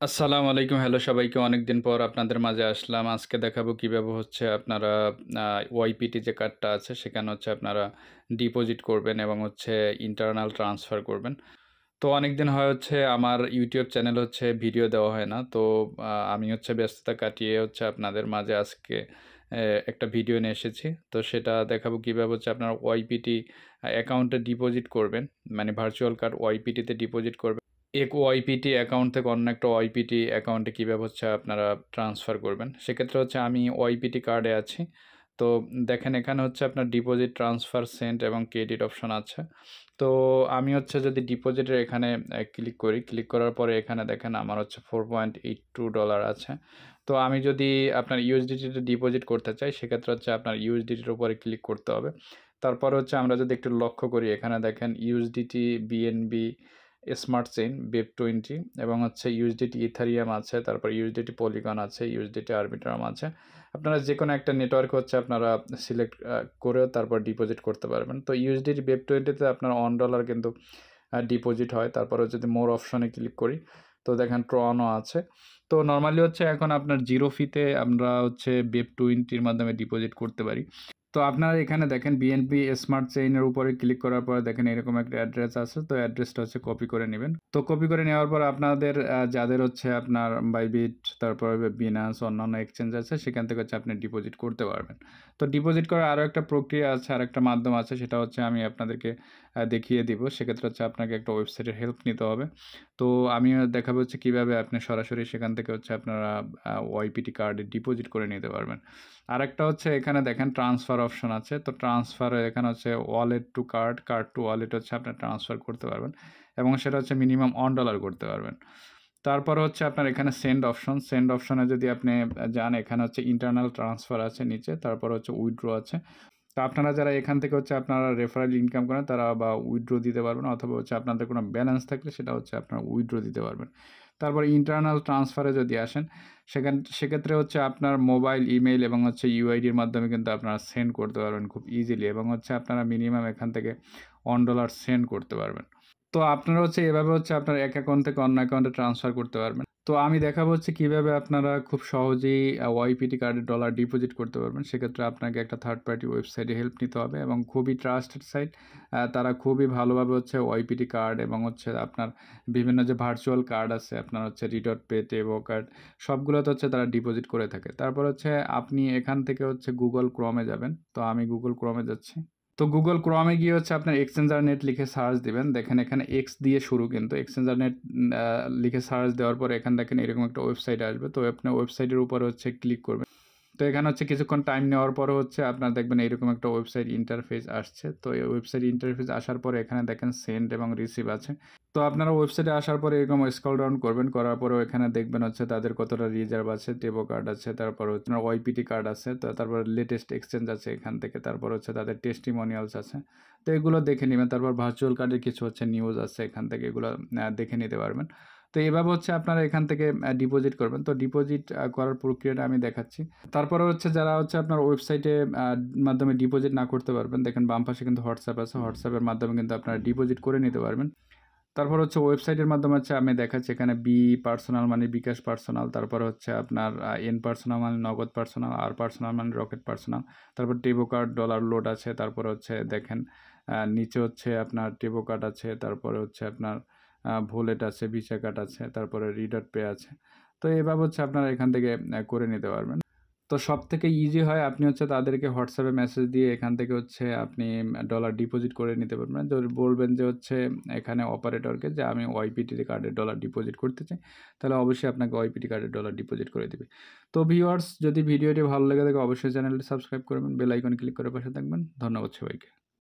আসসালামু আলাইকুম। হ্যালো সবাইকে। অনেকদিন পর আপনাদের মাঝে আসলাম। আজকে দেখাবো কিভাবে হচ্ছে আপনারা ওয়াইপিটি যে কার্ডটা আছে সেখানে হচ্ছে আপনারা ডিপোজিট করবেন এবং হচ্ছে ইন্টারনাল ট্রান্সফার করবেন। তো অনেকদিন হয় হচ্ছে আমার ইউটিউব চ্যানেল হচ্ছে ভিডিও দেওয়া হয় না। তো আমি হচ্ছে ব্যস্ততা কাটিয়ে হচ্ছে আপনাদের মাঝে আজকে একটা ভিডিও নিয়ে এসেছি। তো সেটা দেখাবো কিভাবে হচ্ছে আপনারা ওয়াইপিটি অ্যাকাউন্টে ডিপোজিট করবেন। মানে ভার্চুয়াল কার্ড ওয়াইপিটিতে ডিপোজিট করবেন। এক ওয়াইপিটি অ্যাকাউন্ট থেকে অন্য একটা ওয়াইপিটি অ্যাকাউন্টে কীভাবে হচ্ছে আপনারা ট্রান্সফার করবেন। সেক্ষেত্রে হচ্ছে আমি ওয়াইপিটি কার্ডে আছি। তো দেখেন এখানে হচ্ছে আপনার ডিপোজিট, ট্রান্সফার, সেন্ড এবং ক্রেডিট অপশন আছে। তো আমি হচ্ছে যদি ডিপোজিটের এখানে ক্লিক করি, ক্লিক করার পরে এখানে দেখেন আমার হচ্ছে $4.82 আছে। তো আমি যদি আপনার ইউএসডিটিতে ডিপোজিট করতে চাই সেক্ষেত্রে হচ্ছে আপনার ইউএসডিটির উপরে ক্লিক করতে হবে। তারপরে হচ্ছে আমরা যদি একটু লক্ষ্য করি এখানে দেখেন USDT, BNB, smart chain, BEP20 এবং হচ্ছে ইউএসডিটি ইথারিয়াম আছে, তারপর ইউএসডিটি পলিগন আছে, ইউএসডিটি আরবিট্রাম আছে। আপনারা যেকোনো একটা নেটওয়ার্ক হচ্ছে আপনারা সিলেক্ট করেও তারপর ডিপোজিট করতে পারবেন। তো ইউএসডিটি BEP20 তে আপনার $1 কিন্তু ডিপোজিট হয়। তারপরে যদি মোর অপশনে ক্লিক করি তো দেখেন ট্রনও আছে। তো নরমালি হচ্ছে এখন আপনার জিরো ফিতে আমরা হচ্ছে BEP20 র মাধ্যমে ডিপোজিট করতে পারি। তো আপনারা এখানে দেখেন বিএনপি স্মার্ট চেইনের উপরে ক্লিক করার পরে দেখেন এরকম একটা অ্যাড্রেস আছে। তো অ্যাড্রেসটা হচ্ছে কপি করে নেবেন। তো কপি করে নেওয়ার পর আপনাদের যাদের হচ্ছে আপনার বাইবিট, তারপরে বিনান্স, অন্যান্য এক্সচেঞ্জ আছে সেখান থেকে হচ্ছে আপনি ডিপোজিট করতে পারবেন। তো ডিপোজিট করার আরও একটা প্রক্রিয়া আছে, আরেকটা মাধ্যম আছে, সেটা হচ্ছে আমি আপনাদেরকে দেখিয়ে দিব। সেক্ষেত্রে হচ্ছে আপনাকে একটা ওয়েবসাইটের হেল্প নিতে হবে। তো আমিও দেখাবো হচ্ছে কীভাবে আপনি সরাসরি সেখান থেকে হচ্ছে আপনারা ওয়াইপিটি কার্ডে ডিপোজিট করে নিতে পারবেন। আরেকটা হচ্ছে এখানে দেখেন ট্রান্সফার অপশন আছে। তো ট্রান্সফারে এখানে হচ্ছে wallet to card, card to wallet হচ্ছে আপনি ট্রান্সফার করতে পারবেন এবং সেটা হচ্ছে মিনিমাম $1 করতে পারবেন। তারপর হচ্ছে আপনার এখানে সেন্ড অপশন, সেন্ড অপশনে যদি আপনি যান এখানে হচ্ছে ইন্টারনাল ট্রান্সফার আছে নিচে, তারপর হচ্ছে উইথড্র আছে। তো আপনারা যারা এখান থেকে হচ্ছে আপনারা রেফারেল ইনকাম করেন তারা বা উইথড্র দিতে পারবেন, অথবা হচ্ছে আপনাদের কোনো ব্যালেন্স থাকলে সেটা হচ্ছে আপনারা উইথড্র দিতে পারবেন। তারপর ইন্টারনাল ট্রান্সফারে যদি আসেন সেক্ষেত্রে হচ্ছে আপনার মোবাইল, ইমেইল এবং হচ্ছে ইউআইডির মাধ্যমে কিন্তু আপনারা সেন্ড করতে পারবেন খুব ইজিলি, এবং হচ্ছে আপনারা মিনিমাম এখান থেকে $1 সেন্ড করতে পারবেন। তো আপনারা হচ্ছে এভাবে হচ্ছে আপনার এক অ্যাকাউন্ট থেকে অন্য অ্যাকাউন্টে ট্রান্সফার করতে পারবেন। তো আমি দেখাবো হচ্ছে কীভাবে আপনারা খুব সহজেই ওয়াইপিটি কার্ডে ডলার ডিপোজিট করতে পারবেন। সেক্ষেত্রে আপনাকে একটা থার্ড পার্টি ওয়েবসাইটে হেল্প নিতে হবে এবং খুবই ট্রাস্টেড সাইট। তারা খুবই ভালোভাবে হচ্ছে ওয়াইপিটি কার্ড এবং হচ্ছে আপনার বিভিন্ন যে ভার্চুয়াল কার্ড আছে আপনার হচ্ছে রি.পে, টেবো কার্ড সবগুলোতে হচ্ছে তারা ডিপোজিট করে থাকে। তারপর হচ্ছে আপনি এখান থেকে হচ্ছে গুগল ক্রোমে যাবেন। তো আমি গুগল ক্রোমে যাচ্ছি। তো গুগল ক্রোমে গিয়ে হচ্ছে আপনার এক্সচেঞ্জার নেট লিখে সার্চ দিবেন। দেখেন এখানে এক্স দিয়ে শুরু, কিন্তু এক্সচেঞ্জার নেট লিখে সার্চ দেওয়ার পরে এখানে দেখেন এরকম একটা ওয়েবসাইট আসবে। তো আপনি ওয়েবসাইটের উপরে হচ্ছে ক্লিক করবেন। তো এখানে হচ্ছে কিছুক্ষণ টাইম নেওয়ার পরে হচ্ছে আপনার দেখবেন এরকম একটা ওয়েবসাইট ইন্টারফেস আসছে। তো এই ওয়েবসাইট ইন্টারফেস আসার পরে এখানে দেখেন সেন্ড এবং রিসিভ আছে। তো আপনারা ওয়েবসাইটে আসার পরে এরকম স্ক্রল ডাউন করবেন, করার পরেও এখানে দেখবেন হচ্ছে তাদের কতটা রিজার্ভ আছে, টেবো কার্ড আছে, তারপর হচ্ছে ওয়াইপিটি কার্ড আছে, তো তারপর লেটেস্ট এক্সচেঞ্জ আছে এখান থেকে, তারপর হচ্ছে তাদের টেস্টিমোনিয়ালস আছে। তো এগুলো দেখে নেবেন। তারপর ভার্চুয়াল কার্ডের কিছু হচ্ছে নিউজ আছে এখান থেকে, এগুলো দেখে নিতে পারবেন। তো এভাবে হচ্ছে আপনারা এখান থেকে ডিপোজিট করবেন। তো ডিপোজিট করার প্রক্রিয়াটা আমি দেখাচ্ছি। তারপরে হচ্ছে যারা হচ্ছে আপনার ওয়েবসাইটে মাধ্যমে ডিপোজিট না করতে পারবেন, দেখেন বাম পাশে কিন্তু হোয়াটসঅ্যাপ আছে। হোয়াটসঅ্যাপের মাধ্যমে কিন্তু আপনারা ডিপোজিট করে নিতে পারবেন। তারপর হচ্ছে ওয়েবসাইটের মাধ্যমে হচ্ছে আমি দেখাচ্ছি এখানে বি পার্সোনাল মানে বিকাশ পার্সোনাল, তারপর হচ্ছে আপনার এন পার্সোনাল মানে নগদ পার্সোনাল, আর পার্সোনাল মানে রকেট পার্সোনাল, তারপর টেবো কার্ড ডলার লোড আছে, তারপর হচ্ছে দেখেন নিচে হচ্ছে আপনার টেবো কার্ড আছে, তারপরে হচ্ছে আপনার ভোলেট আছে, ভিসা কার্ড আছে, তারপরে রি.পে আছে। তো এভাবে হচ্ছে আপনারা এখান থেকে করে নিতে পারবেন। তো সবথেকে ইজি হয় আপনি হচ্ছে তাদেরকে হোয়াটসঅ্যাপে মেসেজ দিয়ে এখান থেকে হচ্ছে আপনি ডলার ডিপোজিট করে নিতে পারবেন। যদি বলবেন যে হচ্ছে এখানে অপারেটরকে যে আমি ওয়াইপিটি কার্ডে ডলার ডিপোজিট করতে চাই, তাহলে অবশ্যই আপনাকে ওয়াইপিটি কার্ডে ডলার ডিপোজিট করে দিবে। তো ভিউয়ার্স, যদি ভিডিওটি ভালো লেগে থাকে অবশ্যই চ্যানেলটি সাবস্ক্রাইব করবেন, বেল আইকন ক্লিক করে পাশে থাকবেন। ধন্যবাদ সবাইকে।